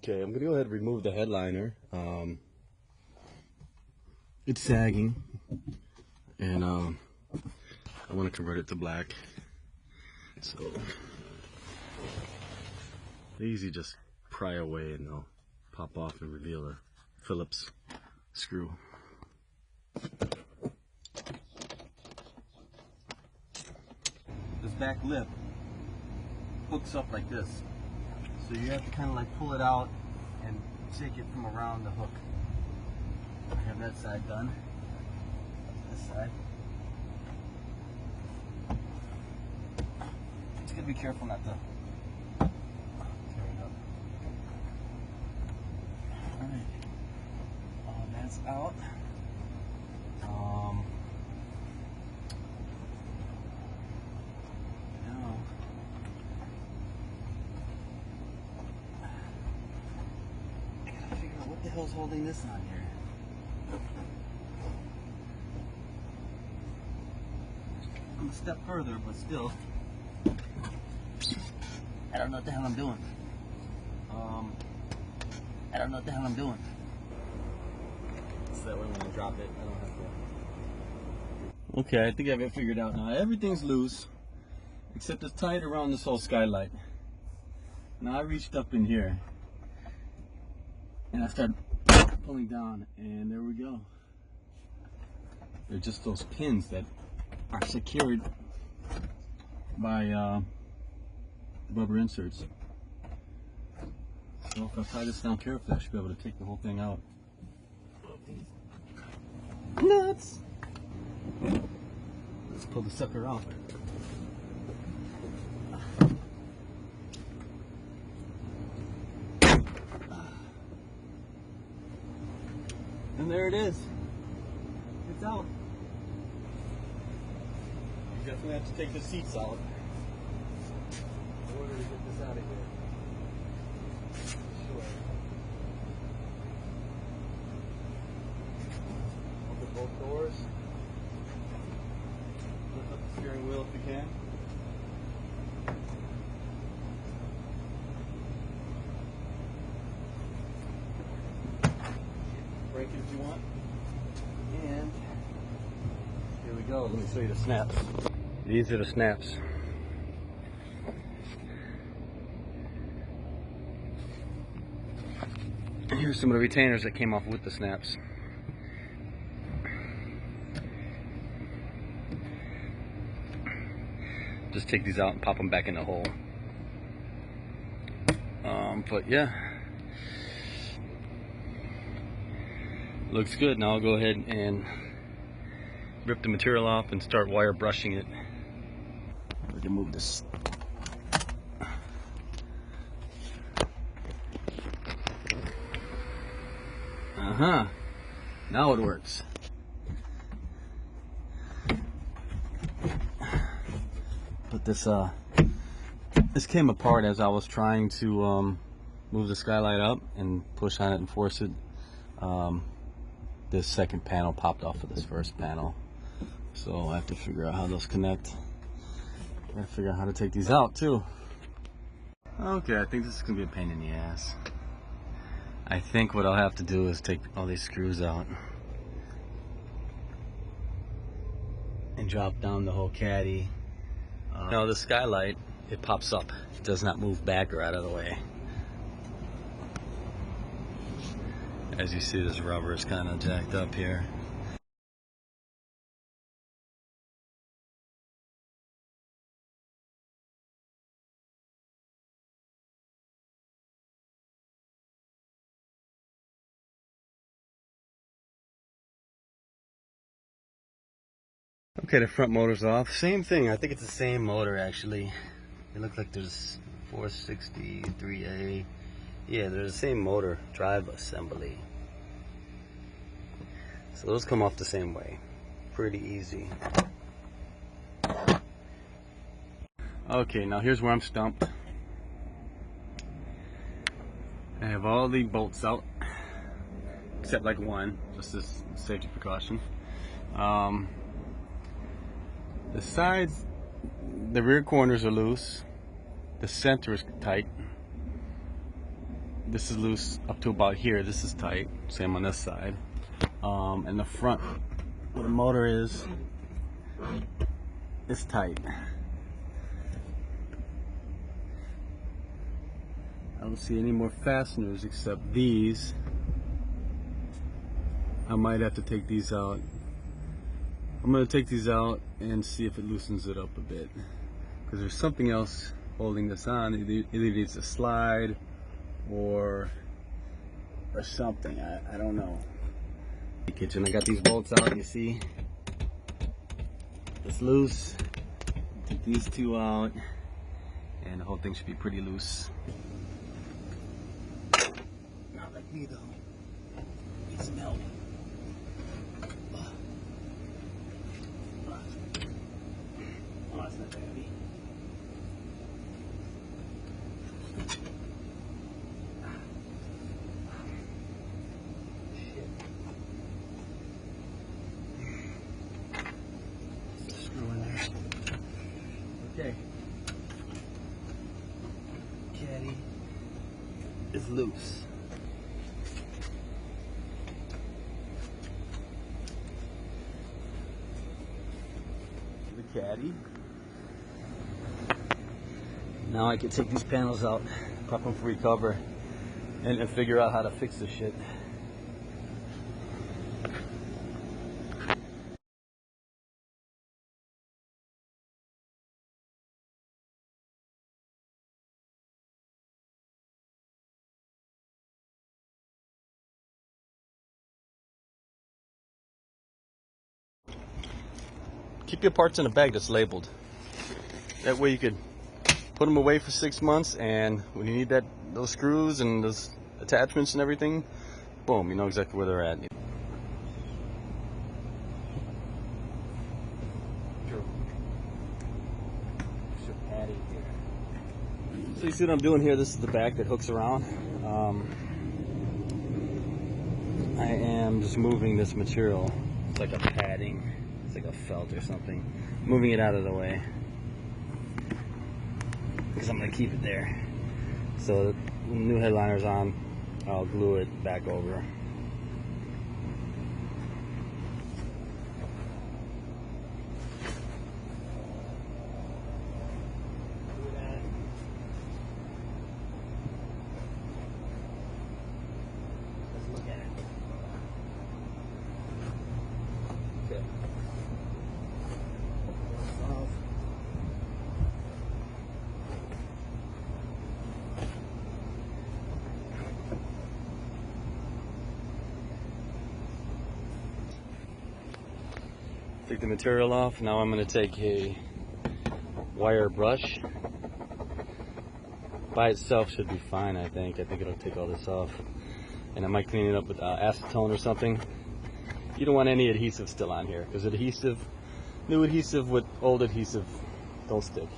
Okay, I'm gonna go ahead and remove the headliner. It's sagging, and I want to convert it to black. So they usually just pry away and they'll pop off and reveal a Phillips screw. This back lip hooks up like this, so you have to kind of like pull it out and take it from around the hook. I have that side done. This side. Just gotta be careful not to tear it up. Alright. That's out. Now I gotta figure out what the hell's holding this on here. I'm a step further, but still, I don't know what the hell I'm doing. I don't know what the hell I'm doing. So that way when I drop it, I don't have to. Okay, I think I have it figured out now. Everything's loose, except it's tied around this whole skylight. Now I reached up in here, and I started pulling down, and there we go. They're just those pins that are secured by rubber inserts. So if I tie this down carefully, I should be able to take the whole thing out. Nuts! Let's pull the sucker out. And there it is. It's out. You definitely have to take the seats out in order to get this out of here. Sure. Open both doors. Lift up the steering wheel if you can. Brake it if you want. And here we go. Let me show you the snaps. These are the snaps. And here's some of the retainers that came off with the snaps. Just take these out and pop them back in the hole. But yeah, looks good. Now I'll go ahead and rip the material off and start wire brushing it. We can move this. Now it works. But this came apart as I was trying to move the skylight up and push on it and force it. This second panel popped off of this first panel, so I have to figure out how those connect. I gotta figure out how to take these out too. Okay, I think this is gonna be a pain in the ass. I think what I'll have to do is take all these screws out and drop down the whole caddy. Now the skylight, it pops up. It does not move back or out of the way. As you see, this rubber is kind of jacked up here. Okay, the front motor's off. Same thing. I think it's the same motor actually. It looks like there's 463A. Yeah, they're the same motor drive assembly. So those come off the same way. Pretty easy. Okay, now here's where I'm stumped. I have all the bolts out, except like one, just as safety precaution. The sides, the rear corners are loose. The center is tight. this is loose up to about here. This is tight. Same on this side. And the front where the motor is tight. I don't see any more fasteners except these. I might have to take these out. I'm going to take these out and see if it loosens it up a bit, because there's something else holding this on. It either needs to slide or something. I don't know. The kitchen, I got these bolts out. You see it's loose. Take these two out and the whole thing should be pretty loose. Not like me though. Need some help. Oh, it's not that heavy. Shit. There's a screw in there. Okay. Caddy is loose. The caddy. Now I can take these panels out, prep them for recover, and figure out how to fix this shit. Keep your parts in a bag that's labeled. That way you could put them away for 6 months, and when you need those screws and those attachments and everything, boom, you know exactly where they're at. So you see what I'm doing here? This is the back that hooks around. I am just moving this material. It's like a padding. It's like a felt or something. Moving it out of the way, because I'm going to keep it there. So when the new headliner's on, I'll glue it back over. Let's look at it. Okay. Take the material off. Now I'm going to take a wire brush. By itself should be fine, I think. I think it'll take all this off. And I might clean it up with acetone or something. You don't want any adhesive still on here, because adhesive, new adhesive with old adhesive don't stick.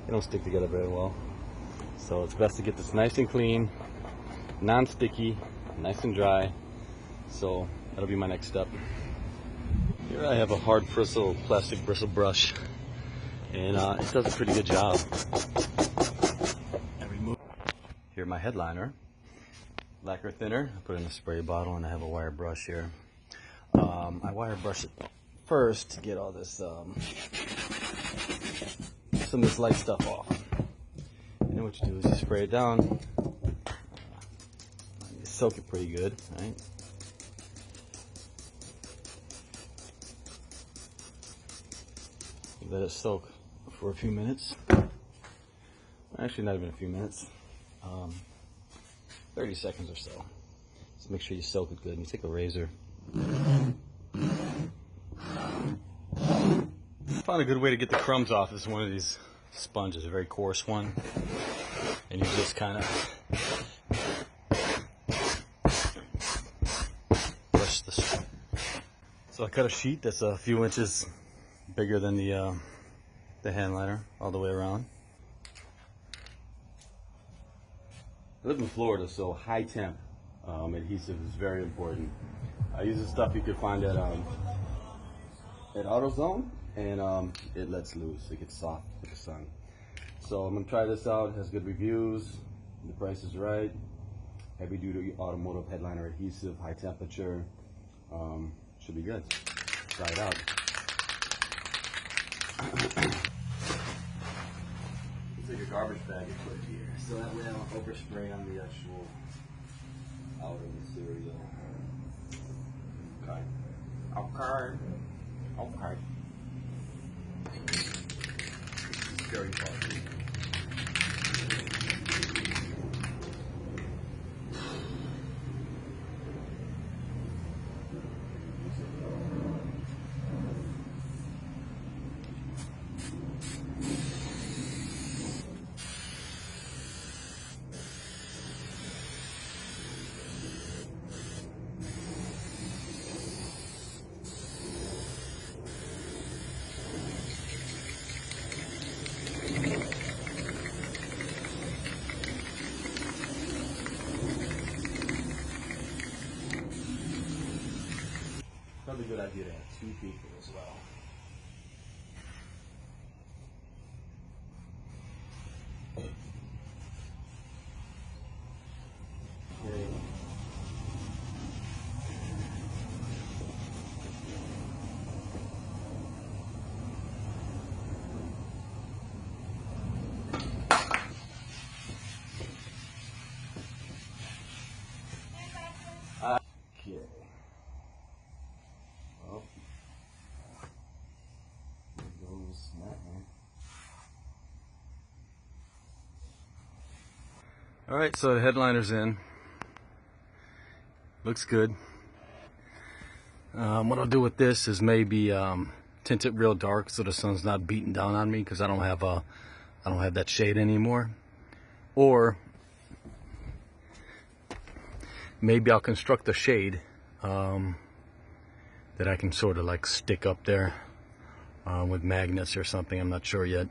They don't stick together very well. So it's best to get this nice and clean, non-sticky, nice and dry. So that'll be my next step. Here I have a hard plastic bristle brush, and it does a pretty good job. Here my headliner, lacquer thinner. I put it in a spray bottle, and I have a wire brush here. I wire brush it first to get all this some of this light stuff off. And then what you do is you spray it down. You soak it pretty good, right? Let it soak for a few minutes. Actually, not even a few minutes. 30 seconds or so. So make sure you soak it good. And you take a razor. I found a good way to get the crumbs off is one of these sponges, a very coarse one. And you just kind of brush this. So I cut a sheet that's a few inches bigger than the hand liner all the way around. I live in Florida, so high temp adhesive is very important. I use the stuff you could find at AutoZone, and it lets loose. It gets soft with the sun. So I'm gonna try this out. It has good reviews. The price is right. heavy duty automotive headliner adhesive, high temperature. Should be good. Try it out. Take a garbage bag and put it here, so that way I don't overspray on the actual outer material. Okay. Okay. It's very fast. Probably a good idea to have 2 people as well. Okay. Okay. Well, there goes that one. All right, so the headliner's in. Looks good. What I'll do with this is maybe tint it real dark so the sun's not beating down on me, because I don't have that shade anymore. Or maybe I'll construct a shade that I can sort of like stick up there with magnets or something. I'm not sure yet.